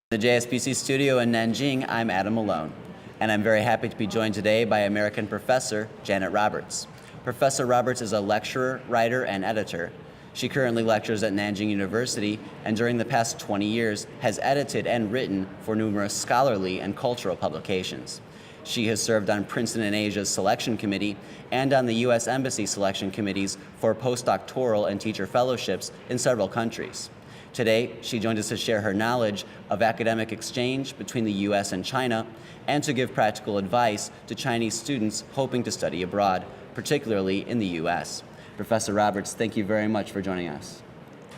The JSBC studio in Nanjing, I'm Adam Malone, and I'm very happy to be joined today by American professor Janet Roberts. Professor Roberts is a lecturer, writer, and editor. She currently lectures at Nanjing University, and during the past 20 years has edited and written for numerous scholarly and cultural publications. She has served on Princeton and Asia's selection committee and on the U.S. Embassy selection committees for postdoctoral and teacher fellowships in several countries. Today, she joined us to share her knowledge of academic exchange between the U.S. and China and to give practical advice to Chinese students hoping to study abroad, particularly in the U.S. Professor Roberts, thank you very much for joining us.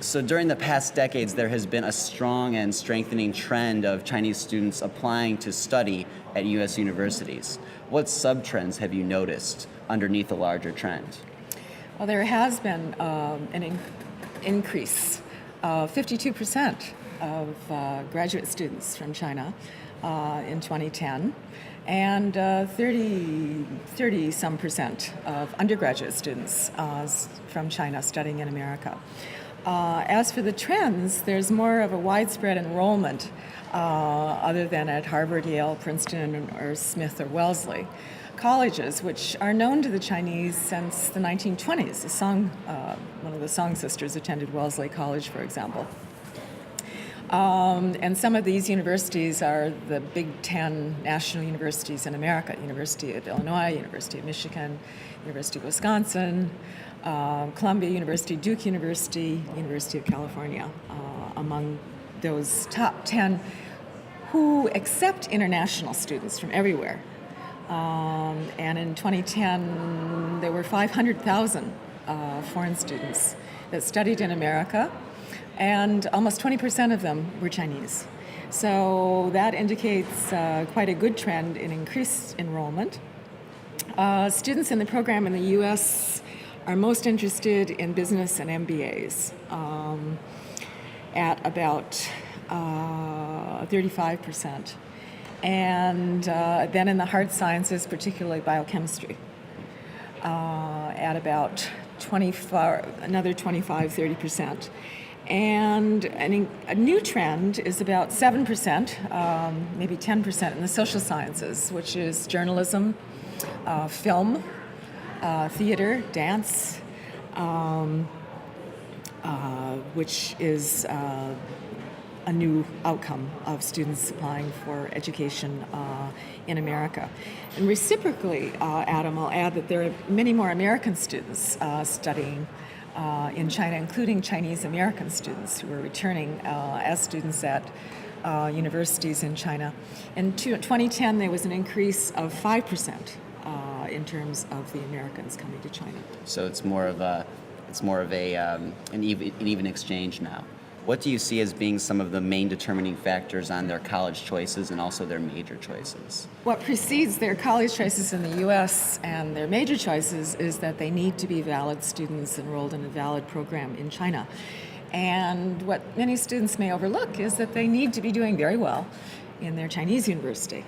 So during the past decades, there has been a strong and strengthening trend of Chinese students applying to study at U.S. universities. What sub-trends have you noticed underneath the larger trend? Well, there has been an increase. 52% of graduate students from China in 2010, and 30-some percent of undergraduate students from China studying in America. As for the trends, there's more of a widespread enrollment other than at Harvard, Yale, Princeton, or Smith or Wellesley colleges, which are known to the Chinese since the 1920s. One of the Song sisters attended Wellesley College, for example. And some of these universities are the Big Ten national universities in America: University of Illinois, University of Michigan, University of Wisconsin, Columbia University, Duke University, University of California, among those top 10 who accept international students from everywhere. And in 2010, there were 500,000 foreign students that studied in America, and almost 20% of them were Chinese. So that indicates quite a good trend in increased enrollment. Students in the program in the U.S. are most interested in business and MBAs at about 35%. And then in the hard sciences, particularly biochemistry, at about another 25-30%. And a new trend is about 7%, maybe 10% in the social sciences, which is journalism, film, theater, dance, which is a new outcome of students applying for education in America. And reciprocally, Adam, I'll add that there are many more American students studying in China, including Chinese American students who are returning as students at universities in China. In 2010, there was an increase of 5% in terms of the Americans coming to China. So it's more of an even exchange now. What do you see as being some of the main determining factors on their college choices and also their major choices? What precedes their college choices in the U.S. and their major choices is that they need to be valid students enrolled in a valid program in China. And what many students may overlook is that they need to be doing very well in their Chinese university.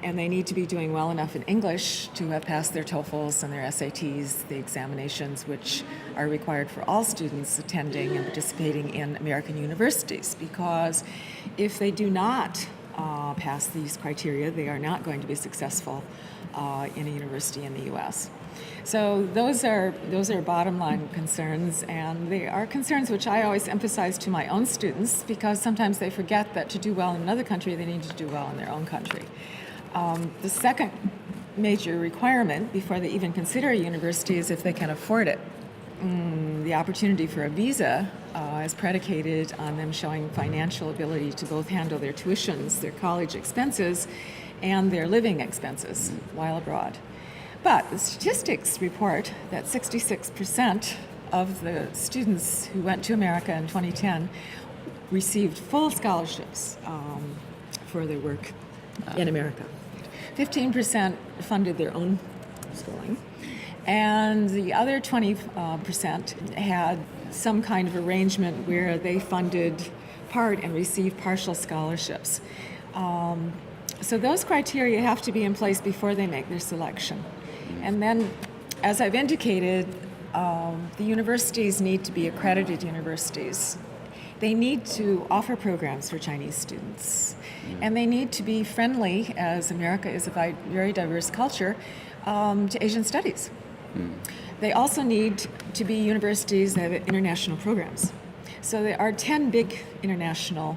And they need to be doing well enough in English to have passed their TOEFLs and their SATs, the examinations which are required for all students attending and participating in American universities. Because if they do not pass these criteria, they are not going to be successful in a university in the U.S. So those are bottom line concerns, and they are concerns which I always emphasize to my own students, because sometimes they forget that to do well in another country, they need to do well in their own country. The second major requirement before they even consider a university is if they can afford it. The opportunity for a visa is predicated on them showing financial ability to both handle their tuitions, their college expenses, and their living expenses while abroad. But the statistics report that 66% of the students who went to America in 2010 received full scholarships for their work in America. 15% funded their own schooling, and the other 20% had some kind of arrangement where they funded part and received partial scholarships. So those criteria have to be in place before they make their selection. And then, as I've indicated, the universities need to be accredited universities. they need to offer programs for Chinese students. And they need to be friendly, as America is a very diverse culture, to Asian studies. They also need to be universities that have international programs. So there are 10 big international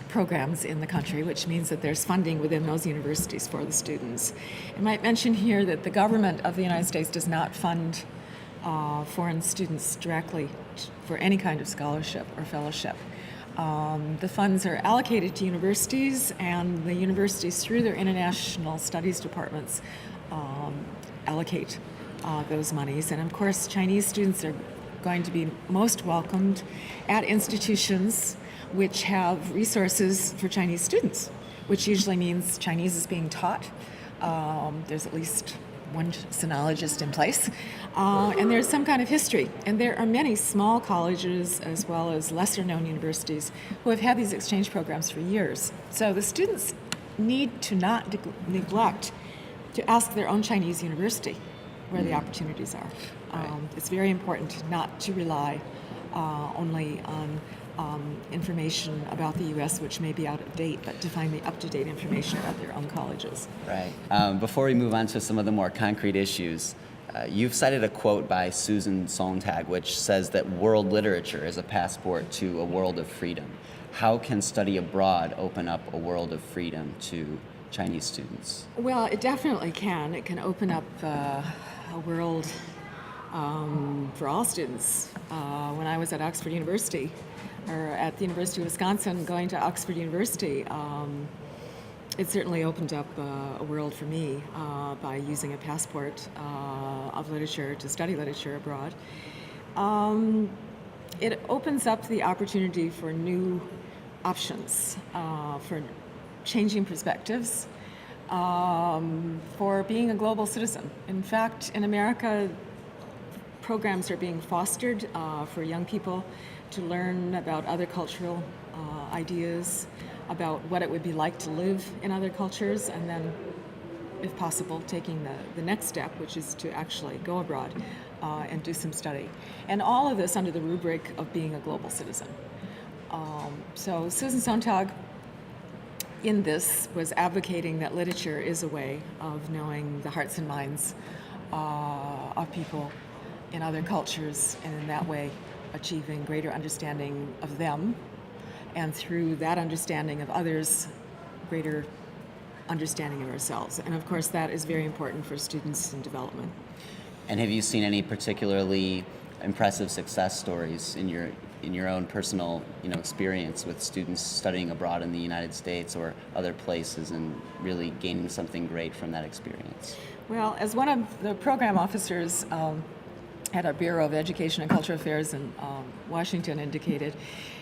programs in the country, which means that there's funding within those universities for the students. I might mention here that the government of the United States does not fund foreign students directly for any kind of scholarship or fellowship. The funds are allocated to universities, and the universities, through their international studies departments, allocate those monies. And of course, Chinese students are going to be most welcomed at institutions which have resources for Chinese students, which usually means Chinese is being taught. There's at least one sinologist in place, and there's some kind of history. And there are many small colleges as well as lesser-known universities who have had these exchange programs for years. So the students need to not neglect to ask their own Chinese university where the opportunities are. It's very important not to rely only on information about the U.S., which may be out of date, but to find the up-to-date information about their own colleges. Right. Before we move on to some of the more concrete issues, you've cited a quote by Susan Sontag, which says that world literature is a passport to a world of freedom. How can study abroad open up a world of freedom to Chinese students? Well, it definitely can. It can open up a world for all students. When I was at Oxford University, or at the University of Wisconsin, going to Oxford University, it certainly opened up a world for me by using a passport of literature to study literature abroad. It opens up the opportunity for new options, for changing perspectives, for being a global citizen. In fact, in America, programs are being fostered for young people to learn about other cultural ideas, about what it would be like to live in other cultures, and then, if possible, taking the next step, which is to actually go abroad and do some study. And all of this under the rubric of being a global citizen. So Susan Sontag, in this, was advocating that literature is a way of knowing the hearts and minds of people in other cultures, and in that way achieving greater understanding of them, and through that understanding of others, greater understanding of ourselves. And of course, that is very important for students in development. And have you seen any particularly impressive success stories in your own personal experience with students studying abroad in the United States or other places and really gaining something great from that experience? Well, as one of the program officers at our Bureau of Education and Cultural Affairs in Washington indicated,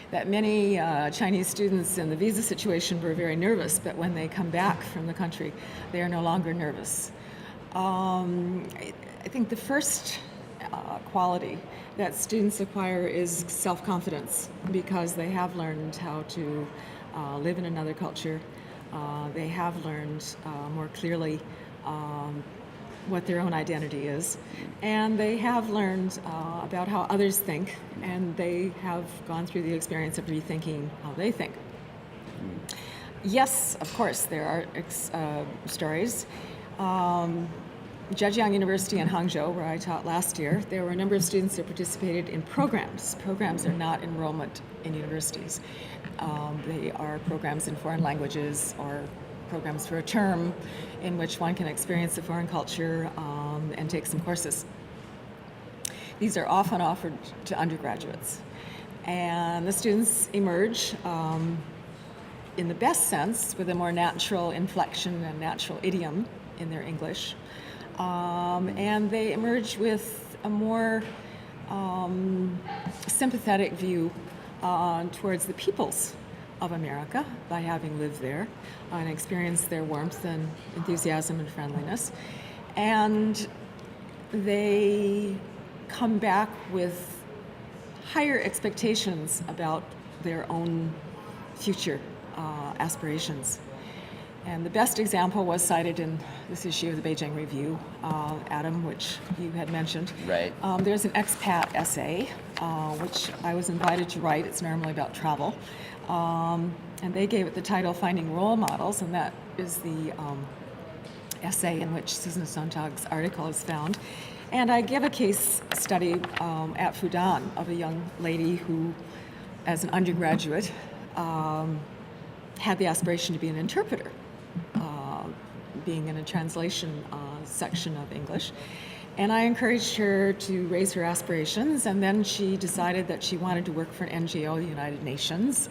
that many Chinese students in the visa situation were very nervous, but when they come back from the country, they are no longer nervous. I think the first quality that students acquire is self-confidence, because they have learned how to live in another culture. They have learned more clearly what their own identity is, and they have learned about how others think, and they have gone through the experience of rethinking how they think. Yes, of course, there are stories. Zhejiang University in Hangzhou, where I taught last year, there were a number of students that participated in programs. Programs are not enrollment in universities. They are programs in foreign languages, or programs for a term in which one can experience the foreign culture and take some courses. These are often offered to undergraduates. And the students emerge in the best sense with a more natural inflection and natural idiom in their English. And they emerge with a more sympathetic view towards the peoples of America by having lived there and experienced their warmth and enthusiasm and friendliness. And they come back with higher expectations about their own future aspirations. And the best example was cited in this issue of the Beijing Review, Adam, which you had mentioned. Right. There's an expat essay, which I was invited to write. It's normally about travel. And they gave it the title Finding Role Models, and that is the essay in which Susan Sontag's article is found. And I give a case study at Fudan of a young lady who, as an undergraduate, had the aspiration to be an interpreter, being in a translation section of English. And I encouraged her to raise her aspirations, and then she decided that she wanted to work for an NGO, the United Nations,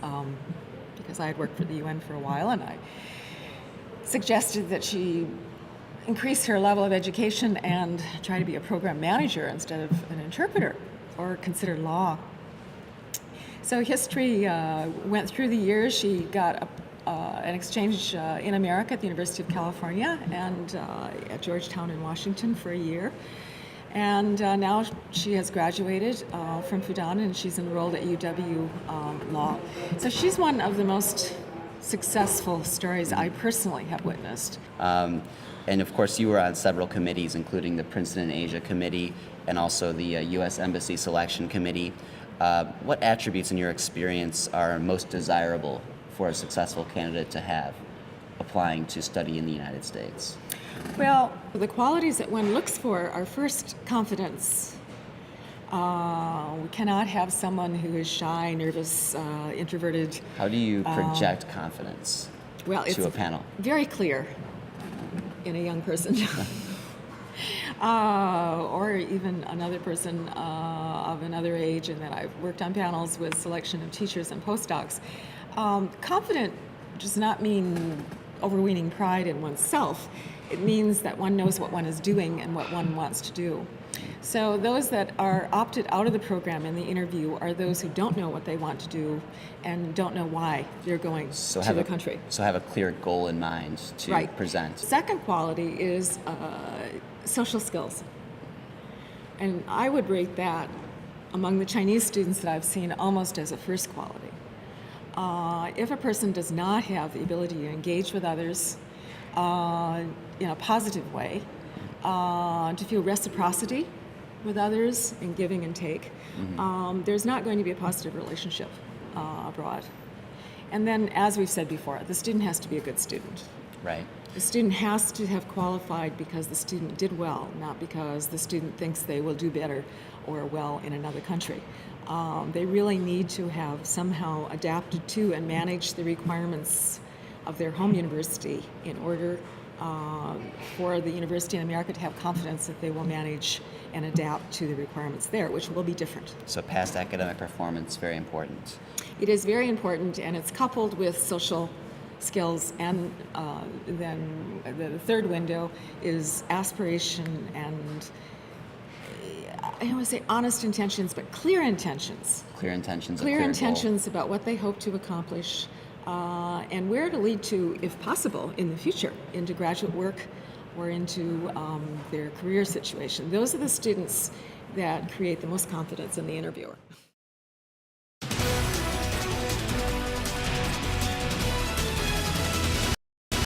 because I had worked for the UN for a while, and I suggested that she increase her level of education and try to be a program manager instead of an interpreter, or consider law. So history went through the years. She got an exchange in America at the University of California and at Georgetown in Washington for a year. And now she has graduated from Fudan, and she's enrolled at UW Law. So she's one of the most successful stories I personally have witnessed. And of course, you were on several committees, including the Princeton and Asia Committee and also the U.S. Embassy Selection Committee. What attributes in your experience are most desirable for a successful candidate to have applying to study in the United States? Well, the qualities that one looks for are first, confidence. We cannot have someone who is shy, nervous, introverted. How do you project confidence to a panel? Very clear in a young person. Or even another person of another age, and that I've worked on panels with selection of teachers and postdocs. Confident does not mean overweening pride in oneself. It means that one knows what one is doing and what one wants to do. So those that are opted out of the program in the interview are those who don't know what they want to do and don't know why they're going to the country. So have a clear goal in mind to present. Second quality is social skills. And I would rate that among the Chinese students that I've seen almost as a first quality. If a person does not have the ability to engage with others in a positive way, to feel reciprocity with others in giving and take, there's not going to be a positive relationship abroad. And then, as we've said before, the student has to be a good student. Right. The student has to have qualified because the student did well, not because the student thinks they will do better or well in another country. They really need to have somehow adapted to and managed the requirements of their home university in order for the university in America to have confidence that they will manage and adapt to the requirements there, which will be different. So past academic performance, very important. It is very important, and it's coupled with social skills, and then the third window is aspiration and, I don't want to say honest intentions, but clear intentions. Clear intentions. Clear intentions about what they hope to accomplish and where to lead to, if possible, in the future, into graduate work or into their career situation. Those are the students that create the most confidence in the interviewer.